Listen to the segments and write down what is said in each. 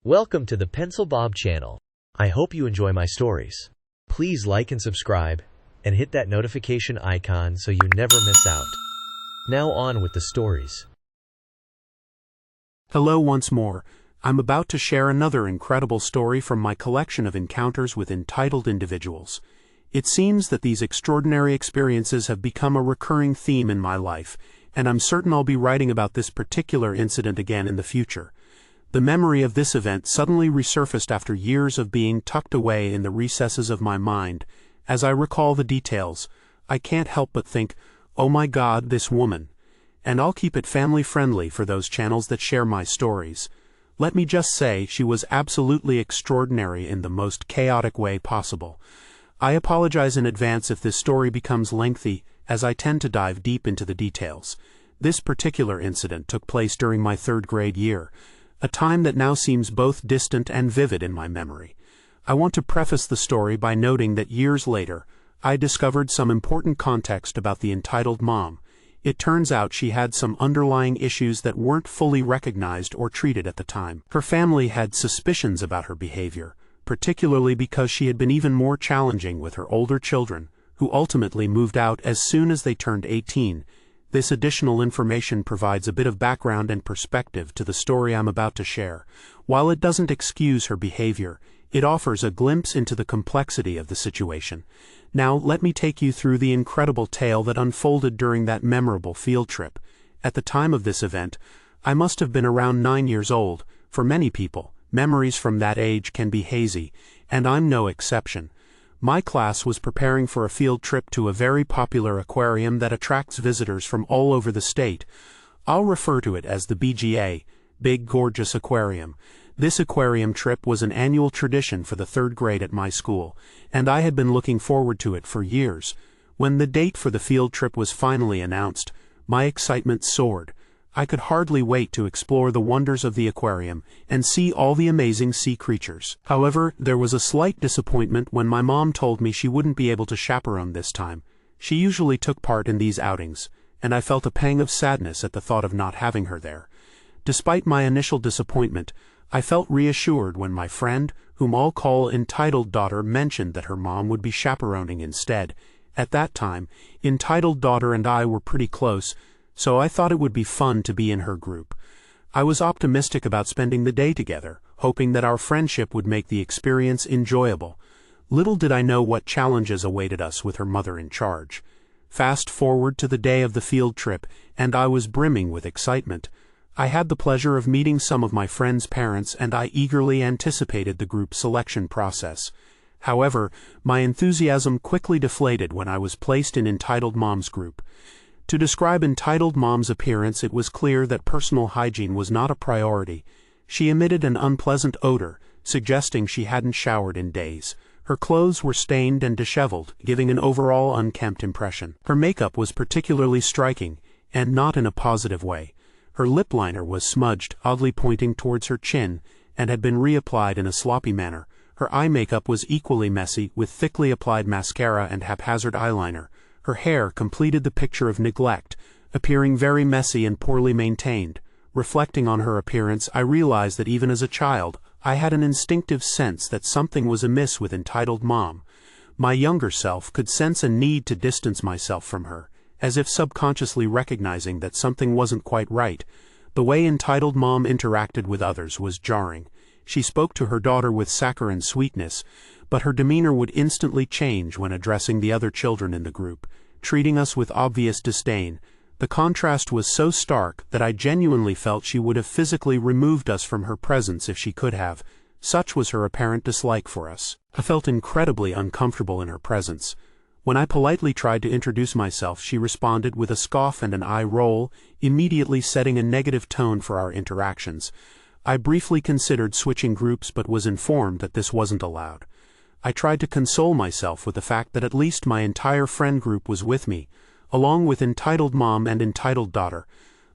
Welcome to the Pencil Bob channel. I hope you enjoy my stories. Please like and subscribe, and hit that notification icon so you never miss out. Now on with the stories. Hello once more. I'm about to share another incredible story from my collection of encounters with entitled individuals. It seems that these extraordinary experiences have become a recurring theme in my life, and I'm certain I'll be writing about this particular incident again in the future. The memory of this event suddenly resurfaced after years of being tucked away in the recesses of my mind. As I recall the details, I can't help but think, oh my God, this woman. And I'll keep it family-friendly for those channels that share my stories. Let me just say, she was absolutely extraordinary in the most chaotic way possible. I apologize in advance if this story becomes lengthy, as I tend to dive deep into the details. This particular incident took place during my third grade year, a time that now seems both distant and vivid in my memory. I want to preface the story by noting that years later, I discovered some important context about the entitled mom. It turns out she had some underlying issues that weren't fully recognized or treated at the time. Her family had suspicions about her behavior, particularly because she had been even more challenging with her older children, who ultimately moved out as soon as they turned 18. This additional information provides a bit of background and perspective to the story I'm about to share. While it doesn't excuse her behavior, it offers a glimpse into the complexity of the situation. Now, let me take you through the incredible tale that unfolded during that memorable field trip. At the time of this event, I must have been around 9 years old. For many people, memories from that age can be hazy, and I'm no exception. My class was preparing for a field trip to a very popular aquarium that attracts visitors from all over the state. I'll refer to it as the BGA, Big Gorgeous Aquarium. This aquarium trip was an annual tradition for the third grade at my school, and I had been looking forward to it for years. When the date for the field trip was finally announced, my excitement soared. I could hardly wait to explore the wonders of the aquarium and see all the amazing sea creatures. However, there was a slight disappointment when my mom told me she wouldn't be able to chaperone this time. She usually took part in these outings, and I felt a pang of sadness at the thought of not having her there. Despite my initial disappointment, I felt reassured when my friend, whom I'll call entitled daughter, mentioned that her mom would be chaperoning instead. At that time, entitled daughter and I were pretty close, so I thought it would be fun to be in her group. I was optimistic about spending the day together, hoping that our friendship would make the experience enjoyable. Little did I know what challenges awaited us with her mother in charge. Fast forward to the day of the field trip, and I was brimming with excitement. I had the pleasure of meeting some of my friends' parents, and I eagerly anticipated the group selection process. However, my enthusiasm quickly deflated when I was placed in entitled mom's group. To describe entitled mom's appearance, it was clear that personal hygiene was not a priority. She emitted an unpleasant odor, suggesting she hadn't showered in days. Her clothes were stained and disheveled, giving an overall unkempt impression. Her makeup was particularly striking, and not in a positive way. Her lip liner was smudged, oddly pointing towards her chin, and had been reapplied in a sloppy manner. Her eye makeup was equally messy, with thickly applied mascara and haphazard eyeliner. Her hair completed the picture of neglect, appearing very messy and poorly maintained. Reflecting on her appearance, I realized that even as a child, I had an instinctive sense that something was amiss with entitled mom. My younger self could sense a need to distance myself from her, as if subconsciously recognizing that something wasn't quite right. The way entitled mom interacted with others was jarring. She spoke to her daughter with saccharine sweetness, but her demeanor would instantly change when addressing the other children in the group, treating us with obvious disdain. The contrast was so stark that I genuinely felt she would have physically removed us from her presence if she could have. Such was her apparent dislike for us. I felt incredibly uncomfortable in her presence. When I politely tried to introduce myself, she responded with a scoff and an eye roll, immediately setting a negative tone for our interactions. I briefly considered switching groups but was informed that this wasn't allowed. I tried to console myself with the fact that at least my entire friend group was with me, along with entitled mom and entitled daughter.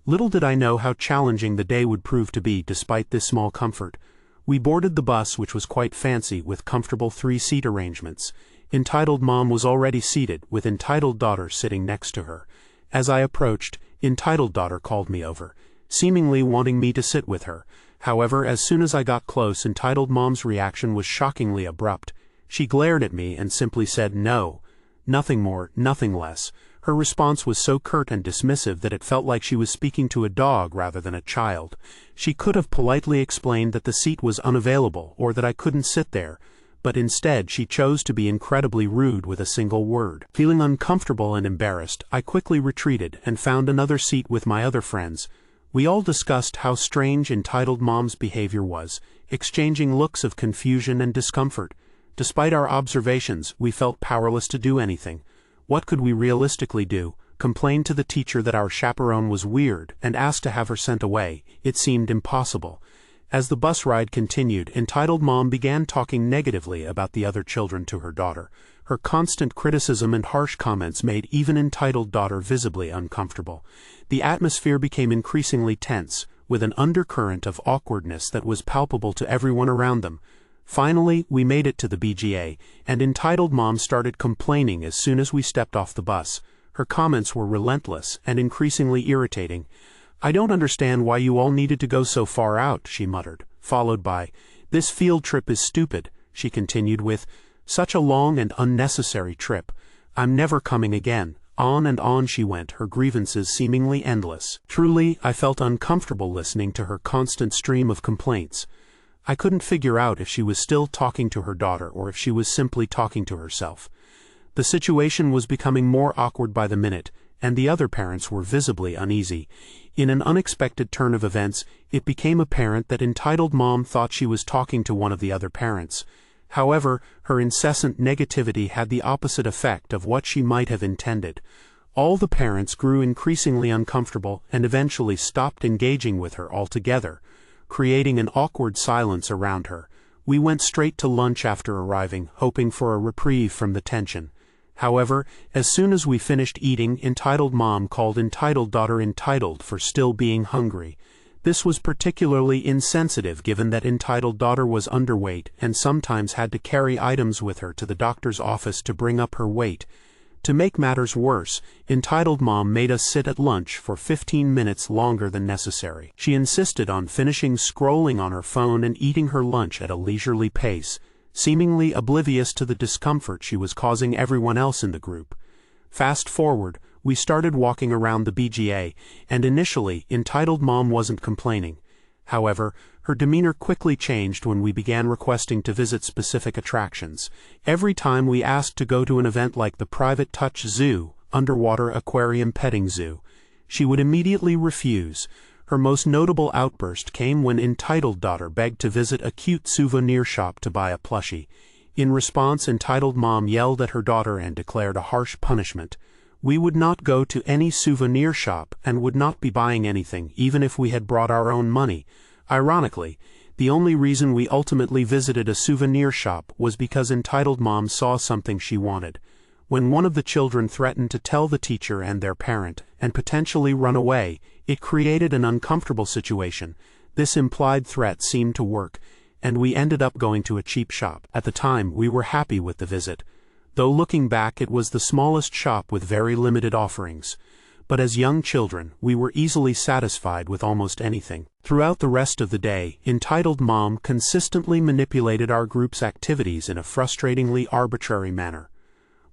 Little did I know how challenging the day would prove to be despite this small comfort. We boarded the bus, which was quite fancy, with comfortable 3-seat arrangements. Entitled mom was already seated, with entitled daughter sitting next to her. As I approached, entitled daughter called me over, seemingly wanting me to sit with her. However, as soon as I got close, Entitled Mom's reaction was shockingly abrupt. She glared at me and simply said no. Nothing more, nothing less. Her response was so curt and dismissive that it felt like she was speaking to a dog rather than a child. She could have politely explained that the seat was unavailable or that I couldn't sit there, but instead she chose to be incredibly rude with a single word. Feeling uncomfortable and embarrassed, I quickly retreated and found another seat with my other friends. We all discussed how strange Entitled Mom's behavior was, exchanging looks of confusion and discomfort. Despite our observations, we felt powerless to do anything. What could we realistically do? Complain to the teacher that our chaperone was weird and ask to have her sent away? It seemed impossible. As the bus ride continued, Entitled Mom began talking negatively about the other children to her daughter. Her constant criticism and harsh comments made even Entitled daughter visibly uncomfortable. The atmosphere became increasingly tense, with an undercurrent of awkwardness that was palpable to everyone around them. Finally, we made it to the BGA, and Entitled Mom started complaining as soon as we stepped off the bus. Her comments were relentless and increasingly irritating. "I don't understand why you all needed to go so far out," she muttered, followed by, "This field trip is stupid," she continued with, "Such a long and unnecessary trip. I'm never coming again." On and on she went, her grievances seemingly endless. Truly, I felt uncomfortable listening to her constant stream of complaints. I couldn't figure out if she was still talking to her daughter or if she was simply talking to herself. The situation was becoming more awkward by the minute, and the other parents were visibly uneasy. In an unexpected turn of events, it became apparent that Entitled Mom thought she was talking to one of the other parents. However, her incessant negativity had the opposite effect of what she might have intended. All the parents grew increasingly uncomfortable and eventually stopped engaging with her altogether, creating an awkward silence around her. We went straight to lunch after arriving, hoping for a reprieve from the tension. However, as soon as we finished eating, Entitled Mom called Entitled daughter entitled for still being hungry. This was particularly insensitive given that Entitled daughter was underweight and sometimes had to carry items with her to the doctor's office to bring up her weight. To make matters worse, Entitled Mom made us sit at lunch for 15 minutes longer than necessary. She insisted on finishing scrolling on her phone and eating her lunch at a leisurely pace, seemingly oblivious to the discomfort she was causing everyone else in the group. Fast forward, we started walking around the BGA, and initially, Entitled Mom wasn't complaining. However, her demeanor quickly changed when we began requesting to visit specific attractions. Every time we asked to go to an event like the Private Touch Zoo, underwater aquarium petting zoo, she would immediately refuse. Her most notable outburst came when Entitled daughter begged to visit a cute souvenir shop to buy a plushie. In response, Entitled Mom yelled at her daughter and declared a harsh punishment. We would not go to any souvenir shop and would not be buying anything, even if we had brought our own money. Ironically, the only reason we ultimately visited a souvenir shop was because Entitled Mom saw something she wanted. When one of the children threatened to tell the teacher and their parent, and potentially run away, it created an uncomfortable situation. This implied threat seemed to work, and we ended up going to a cheap shop. At the time, we were happy with the visit. Though looking back, it was the smallest shop with very limited offerings. But as young children, we were easily satisfied with almost anything. Throughout the rest of the day, Entitled Mom consistently manipulated our group's activities in a frustratingly arbitrary manner.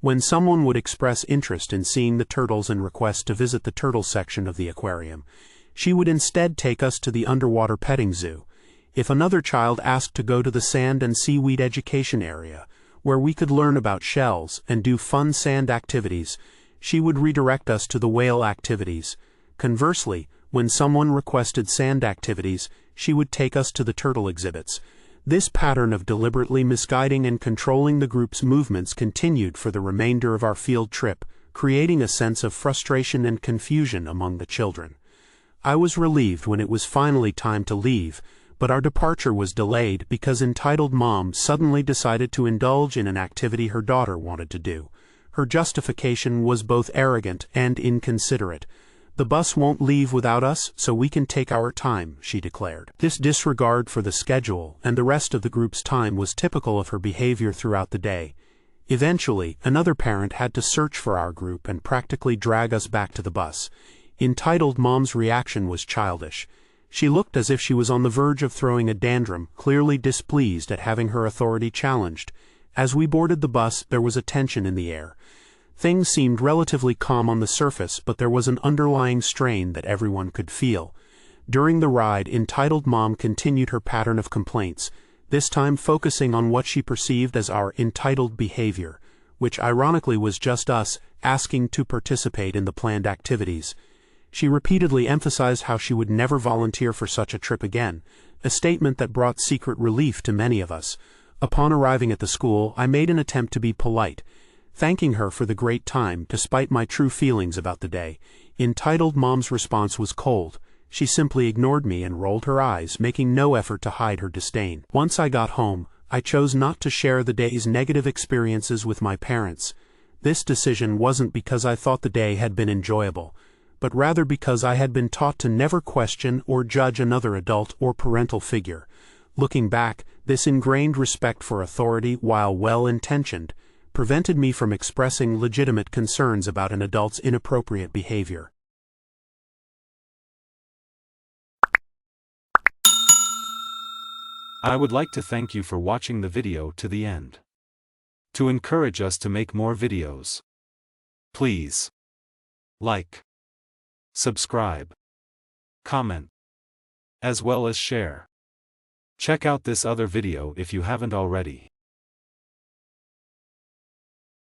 When someone would express interest in seeing the turtles and request to visit the turtle section of the aquarium, she would instead take us to the underwater petting zoo. If another child asked to go to the sand and seaweed education area, where we could learn about shells and do fun sand activities, she would redirect us to the whale activities. Conversely, when someone requested sand activities, she would take us to the turtle exhibits. This pattern of deliberately misguiding and controlling the group's movements continued for the remainder of our field trip, creating a sense of frustration and confusion among the children. I was relieved when it was finally time to leave, but our departure was delayed because Entitled Mom suddenly decided to indulge in an activity her daughter wanted to do. Her justification was both arrogant and inconsiderate. "The bus won't leave without us, so we can take our time," she declared. This disregard for the schedule and the rest of the group's time was typical of her behavior throughout the day. Eventually, another parent had to search for our group and practically drag us back to the bus. Entitled Mom's reaction was childish. She looked as if she was on the verge of throwing a tantrum, clearly displeased at having her authority challenged. As we boarded the bus, there was a tension in the air. Things seemed relatively calm on the surface, but there was an underlying strain that everyone could feel. During the ride, entitled Mom continued her pattern of complaints, this time focusing on what she perceived as our entitled behavior, which ironically was just us asking to participate in the planned activities. She repeatedly emphasized how she would never volunteer for such a trip again, a statement that brought secret relief to many of us. Upon arriving at the school, I made an attempt to be polite, thanking her for the great time despite my true feelings about the day. Entitled Mom's response was cold. She simply ignored me and rolled her eyes, making no effort to hide her disdain. Once I got home, I chose not to share the day's negative experiences with my parents. This decision wasn't because I thought the day had been enjoyable, but rather because I had been taught to never question or judge another adult or parental figure. Looking back, this ingrained respect for authority, while well-intentioned, prevented me from expressing legitimate concerns about an adult's inappropriate behavior. I would like to thank you for watching the video to the end. To encourage us to make more videos, please like, subscribe, comment, as well as share. Check out this other video if you haven't already.